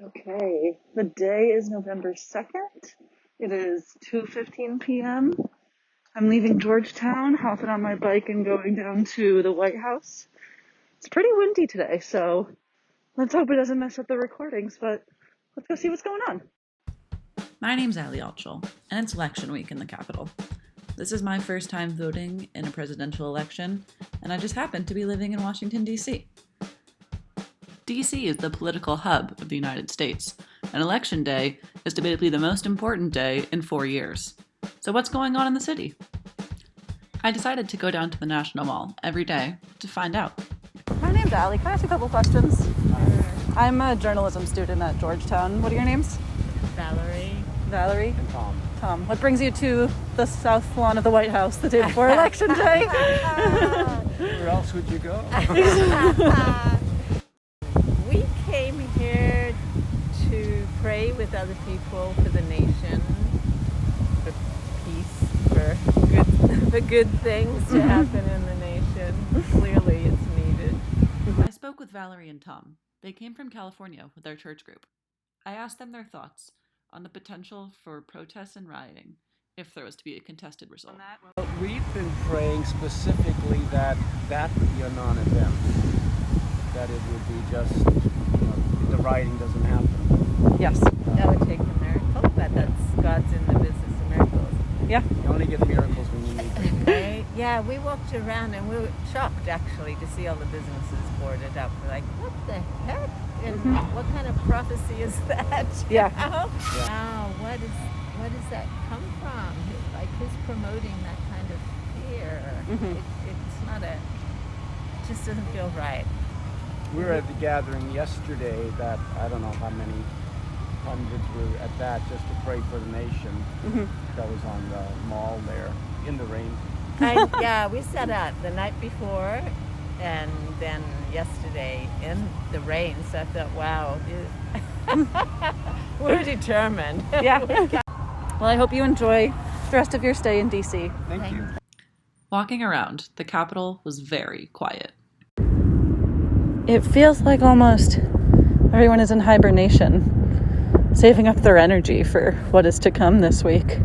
Okay, the day is November 2nd. It is 2:15 p.m. I'm leaving Georgetown, hopping on my bike and going down to the White House. It's pretty windy today, so let's hope it doesn't mess up the recordings, but let's go see what's going on. My name's Ali Altschul, and it's election week in the Capitol. This is my first time voting in a presidential election, and I just happen to be living in Washington, D.C. D.C. is the political hub of the United States, and Election Day is debatably the most important day in 4 years. So what's going on in the city? I decided to go down to the National Mall every day to find out. My name's Ali. Can I ask you a couple questions? I'm a journalism student at Georgetown. What are your names? Valerie? And Tom. Tom. What brings you to the south lawn of the White House the day before Election Day? Where else would you go? We came here to pray with other people for the nation, for peace, for good things to happen in the nation. Clearly, it's needed. I spoke with Valerie and Tom. They came from California with their church group. I asked them their thoughts on the potential for protests and rioting if there was to be a contested result. We've been praying specifically that would be a non-event. That it would be just, the rioting doesn't happen. Yes. That would take a miracle, but that's God's in the business of miracles. Yeah. You only get miracles when you need them. Right? Yeah, we walked around and we were shocked actually to see all the businesses boarded up. We're like, what the heck? And what kind of prophecy is that? Yeah. Wow, what does that come from? Like, who's promoting that kind of fear? It's not it just doesn't feel right. We were at the gathering yesterday that, I don't know how many hundreds were at that, just to pray for the nation. That was on the mall there, in the rain. Yeah, we set out the night before and then yesterday in the rain, so I thought, wow, we're determined. Yeah. Well, I hope you enjoy the rest of your stay in D.C. Thank you. Walking around, the Capitol was very quiet. It feels like almost everyone is in hibernation, saving up their energy for what is to come this week.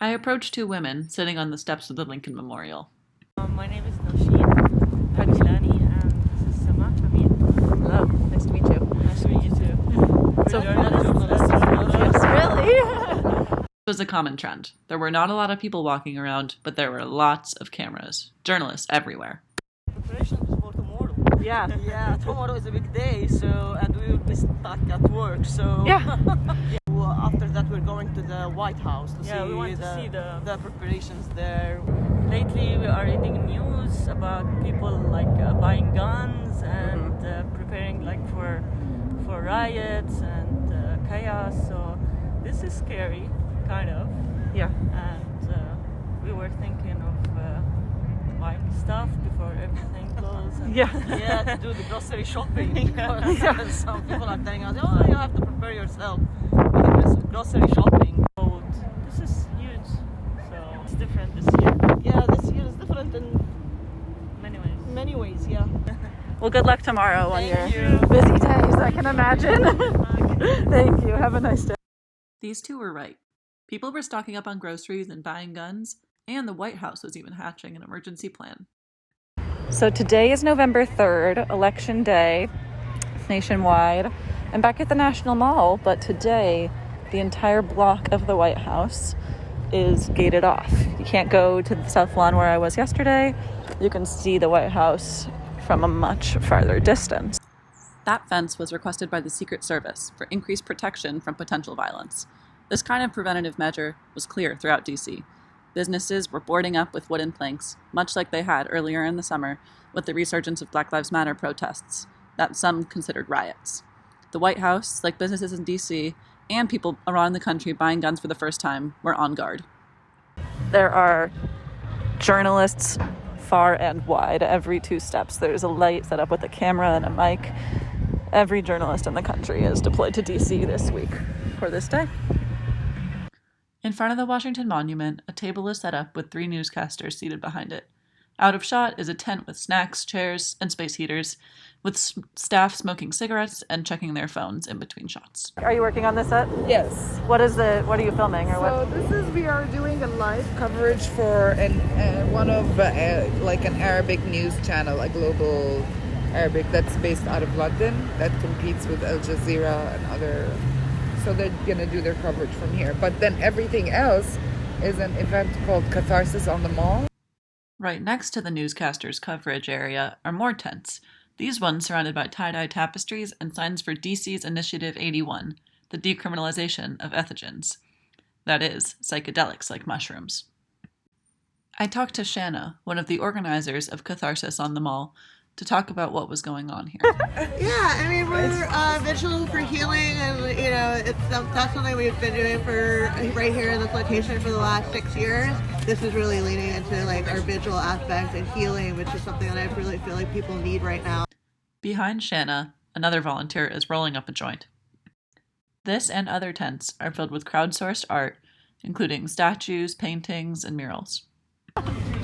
I approached two women sitting on the steps of the Lincoln Memorial. My name is Nosheen Pakistani, and this is Sama Hamid. Hello, nice to meet you. Nice to meet you too. So- Yes, Really? It was a common trend. There were not a lot of people walking around, but there were lots of cameras. Journalists everywhere. Preparation is for tomorrow. Yeah. Yeah, tomorrow is a big day, and we will be stuck at work. So Yeah. Well, after that, we're going to the White House to see, we want to see the preparations there. Lately, we are reading news about people buying guns and preparing for riots and chaos. So this is scary, kind of. Yeah. And we were thinking of buying stuff before everything closes. And Yeah. to do the grocery shopping. Because some people are telling us, oh, you have to prepare yourself with this grocery shopping. So this is huge. So It's different this year. yeah, this year is different in Many ways. many ways. Yeah. Well, good luck tomorrow on your Thank you. busy days, I can imagine. Thank you. Have a nice day. These two were right. People were stocking up on groceries and buying guns, and the White House was even hatching an emergency plan. So today is November 3rd, Election Day, nationwide. I'm back at the National Mall, but today the entire block of the White House is gated off. You can't go to the South Lawn where I was yesterday. You can see the White House from a much farther distance. That fence was requested by the Secret Service for increased protection from potential violence. This kind of preventative measure was clear throughout D.C. Businesses were boarding up with wooden planks, much like they had earlier in the summer with the resurgence of Black Lives Matter protests that some considered riots. The White House, like businesses in D.C., and people around the country buying guns for the first time, were on guard. There are journalists far and wide. Every 2 steps there's a light set up with a camera and a mic. Every journalist in the country is deployed to D.C. this week for this day. In front of the Washington Monument, a table is set up with 3 newscasters seated behind it. Out of shot is a tent with snacks, chairs, and space heaters, with staff smoking cigarettes and checking their phones in between shots. Are you working on this set? Yes. What are you filming or what? So we are doing a live coverage for one of like an Arabic news channel, a global Arabic that's based out of London that competes with Al Jazeera and other. So they're gonna do their coverage from here. But then everything else is an event called Catharsis on the Mall. Right next to the newscasters' coverage area are more tents. These ones surrounded by tie-dye tapestries and signs for DC's Initiative 81, the decriminalization of ethogens. That is, psychedelics like mushrooms. I talked to Shanna, one of the organizers of Catharsis on the Mall, to talk about what was going on here. Yeah, I mean, we're vigil for healing, and that's something we've been doing for right here in this location for the last 6 years. This is really leaning into like our vigil aspect and healing, which is something that I really feel like people need right now. Behind Shanna, another volunteer is rolling up a joint. This and other tents are filled with crowdsourced art, including statues, paintings, and murals.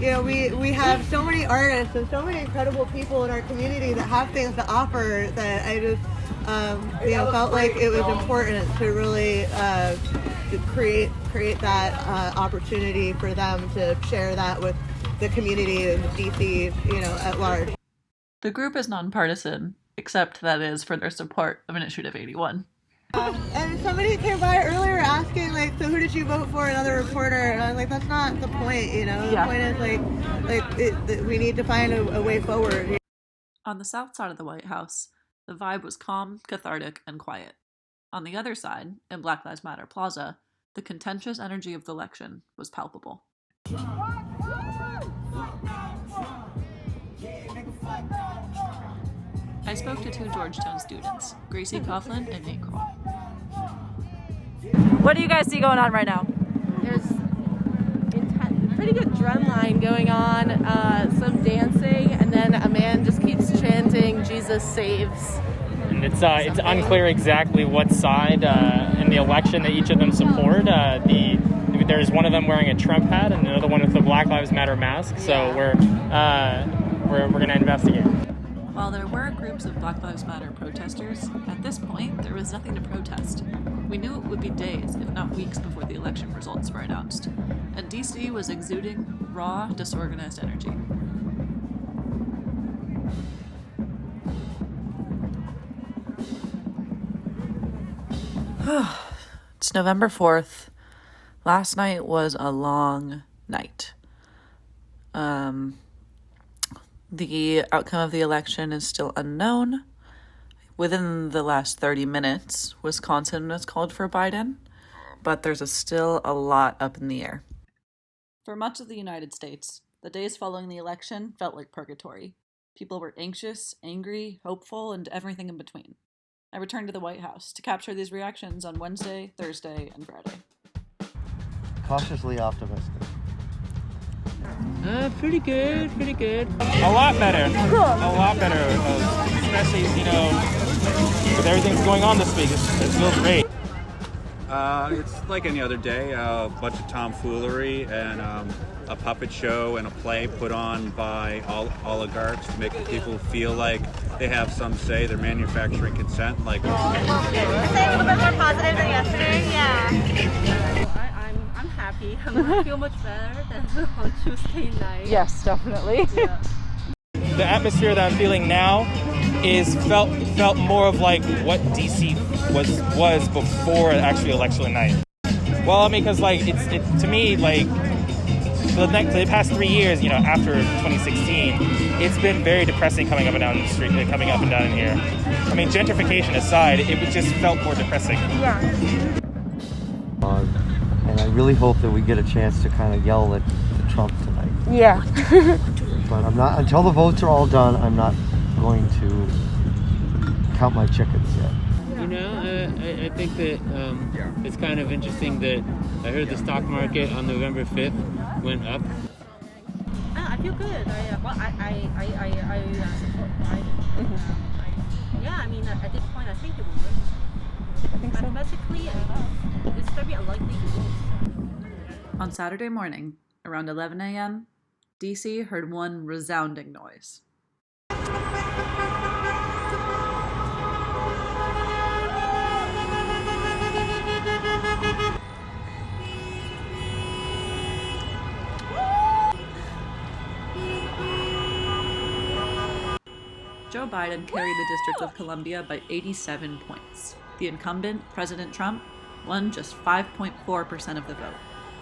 You know, we have so many artists and so many incredible people in our community that have things to offer that I just felt like it was important to really to create that opportunity for them to share that with the community and DC, at large. The group is nonpartisan, except that is for their support of Initiative 81. And somebody came by earlier asking, so who did you vote for? Another reporter. And I was like, that's not the point, The point is, we need to find a way forward. On the south side of the White House, the vibe was calm, cathartic, and quiet. On the other side, in Black Lives Matter Plaza, the contentious energy of the election was palpable. I spoke to two Georgetown students, Gracie Coughlin and Nate Kroll. What do you guys see going on right now? There's pretty good drum line going on, some dancing, and then a man just keeps chanting, "Jesus saves." And it's unclear exactly what side in the election that each of them support. There's one of them wearing a Trump hat and another one with a Black Lives Matter mask. So we're going to investigate. While there were groups of Black Lives Matter protesters, at this point there was nothing to protest. We knew it would be days, if not weeks, before the election results were announced, and DC was exuding raw, disorganized energy. It's November 4th. Last night was a long night. The outcome of the election is still unknown. Within the last 30 minutes, Wisconsin has called for Biden, but there's still a lot up in the air. For much of the United States, the days following the election felt like purgatory. People were anxious, angry, hopeful, and everything in between. I returned to the White House to capture these reactions on Wednesday, Thursday, and Friday. Cautiously optimistic. Pretty good. A lot better. A lot better. Especially, with everything that's going on this week. It feels great. It's like any other day. A bunch of tomfoolery and a puppet show and a play put on by oligarchs to make people feel like they have some say. They're manufacturing consent. Say a little bit more positive than yesterday. Yeah. I'm happy. I feel much better than on Tuesday night. Yes, definitely. Yeah. The atmosphere that I'm feeling now is felt more of like what DC was before actually election night. Well, I mean, because to me, for the past 3 years, after 2016, it's been very depressing coming up and down the street, coming up and down in here. I mean, gentrification aside, it just felt more depressing. Yeah. And I really hope that we get a chance to kind of yell at Trump tonight. Yeah. But I'm not, until the votes are all done, I'm not going to count my chickens yet. I think that it's kind of interesting that I heard the stock market on November 5th went up. I feel good. At this point, I think it will win. Mathematically, it's very unlikely to lose. On Saturday morning, around 11 a.m., DC heard one resounding noise. Joe Biden carried the District of Columbia by 87 points. The incumbent, President Trump, won just 5.4% of the vote.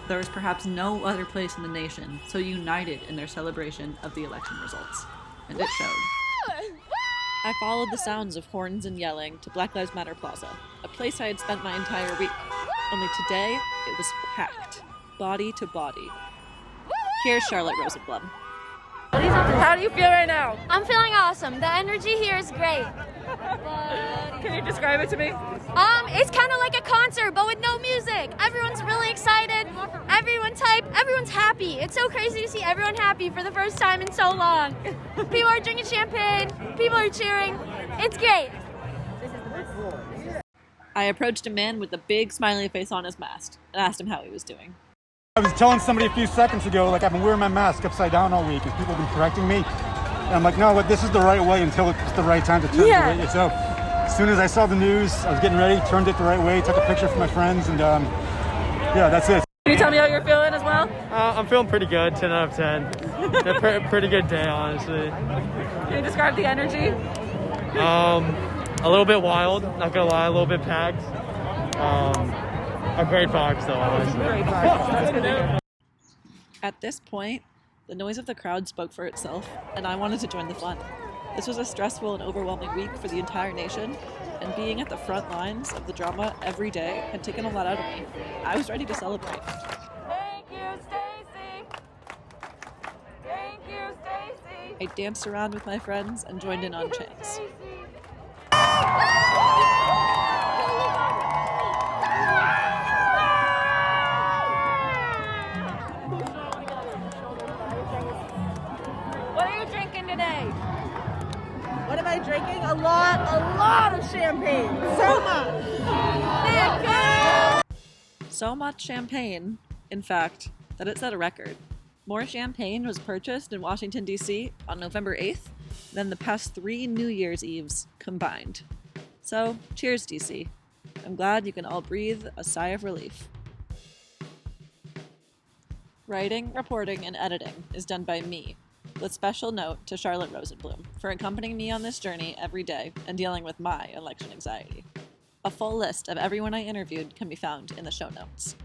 There was perhaps no other place in the nation so united in their celebration of the election results. And it showed. I followed the sounds of horns and yelling to Black Lives Matter Plaza, a place I had spent my entire week. Only today, it was packed, body to body. Here's Charlotte Rosenblum. How do you feel right now? I'm feeling awesome. The energy here is great. Can you describe it to me? It's kind of like a concert, but with no music. Everyone's really excited. Everyone's hype. Everyone's happy. It's so crazy to see everyone happy for the first time in so long. People are drinking champagne. People are cheering. It's great. I approached a man with a big smiley face on his mask and asked him how he was doing. I was telling somebody a few seconds ago, like, I've been wearing my mask upside down all week, and people have been correcting me. And I'm like, no, but this is the right way until it's the right time to turn it. So as soon as I saw the news, I was getting ready, turned it the right way, took a picture for my friends, and yeah, that's it. Can you tell me how you're feeling as well? I'm feeling pretty good, 10 out of 10. Pretty good day, honestly. Can you describe the energy? A little bit wild, not gonna lie, a little bit packed. A great box, though, honestly. At this point, the noise of the crowd spoke for itself, and I wanted to join the fun. This was a stressful and overwhelming week for the entire nation, and being at the front lines of the drama every day had taken a lot out of me. I was ready to celebrate. Thank you, Stacy. Thank you, Stacy. I danced around with my friends and joined in on chants. What are you drinking today? What am I drinking? A lot of champagne. So much. So much champagne, in fact, that it set a record. More champagne was purchased in Washington, D.C. on November 8th than the past 3 New Year's Eves combined. So, cheers, D.C. I'm glad you can all breathe a sigh of relief. Writing, reporting, and editing is done by me, with special note to Charlotte Rosenblum for accompanying me on this journey every day and dealing with my election anxiety. A full list of everyone I interviewed can be found in the show notes.